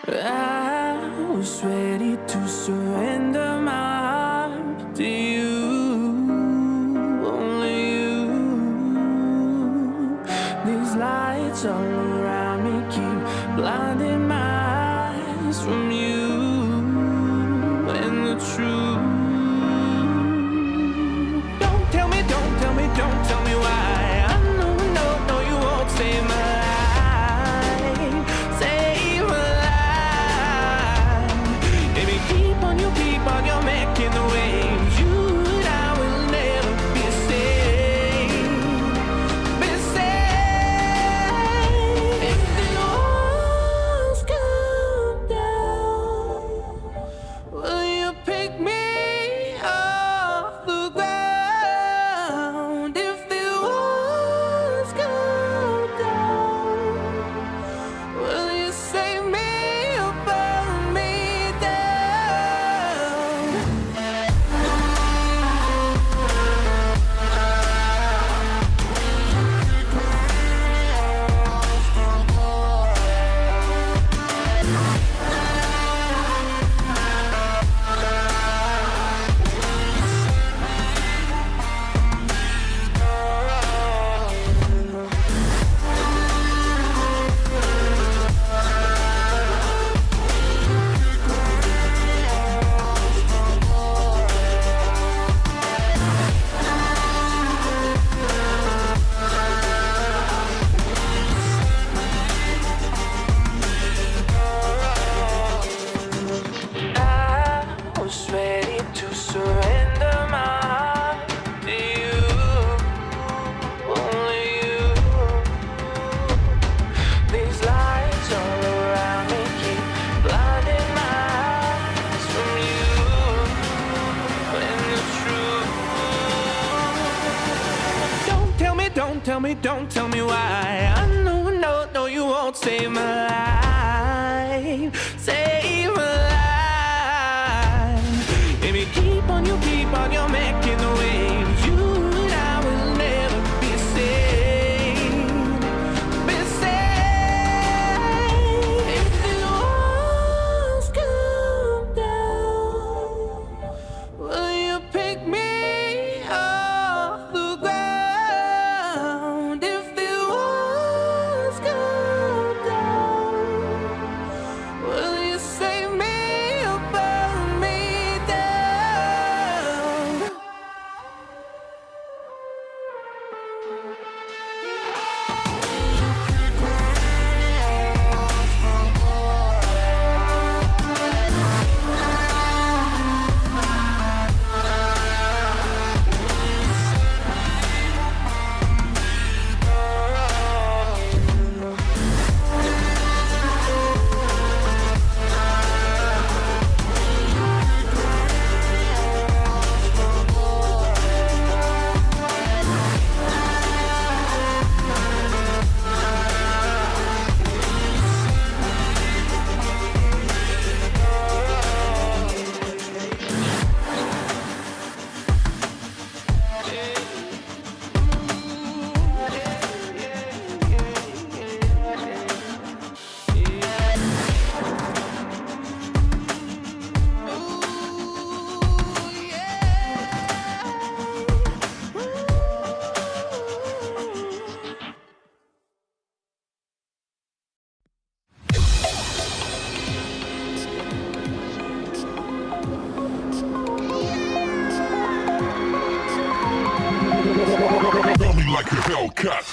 I was ready to surrender my heart to you, only you. These lights all around me keep blinding my eyes from you and the truth. Don't tell me, don't tell me, don't tell me why. I know, no, no, you won't save my life. Save my life. Baby, keep on, you're making the waves. You and I will never be saved. Be saved. If the walls come down, will you pick me off the ground? If the walls come down, will you save me or burn me down? I was ready to surrender my heart to you, only you. These lights all around me keep blinding my eyes from you and the truth. Don't tell me, don't tell me, don't tell me why. I know, no, no, you won't save my life. Save my life. Baby, keep on, you're making the waves. You and I will never be saved. Be saved. If the walls come down, will you pick me off the ground? If the walls come down, will you save me or burn me down? Run me like a Hellcat.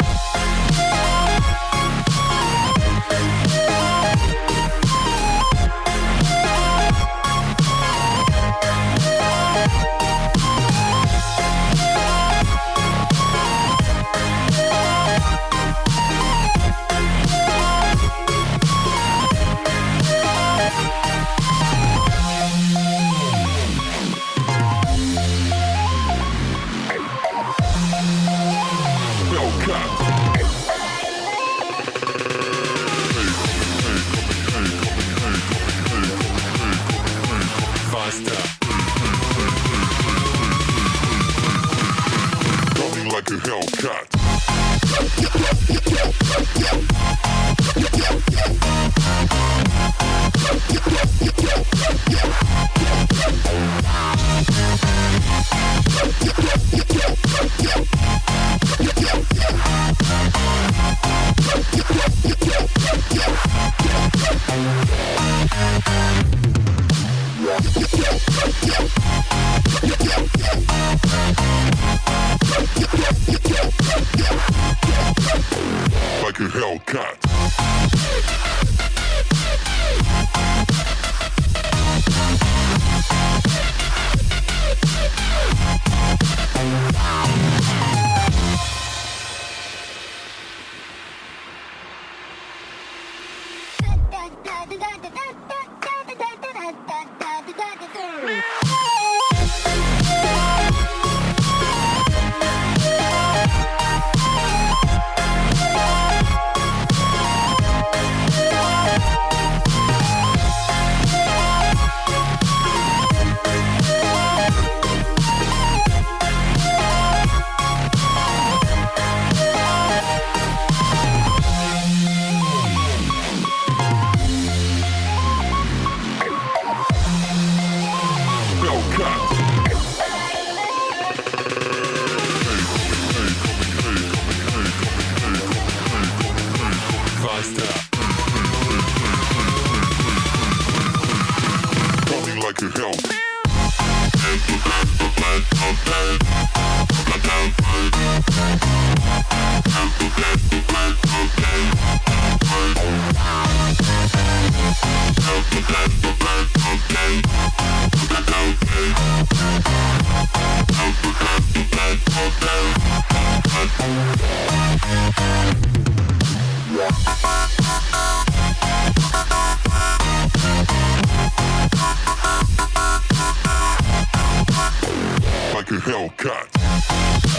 Hellcat. Like a hell. Like a Hellcat.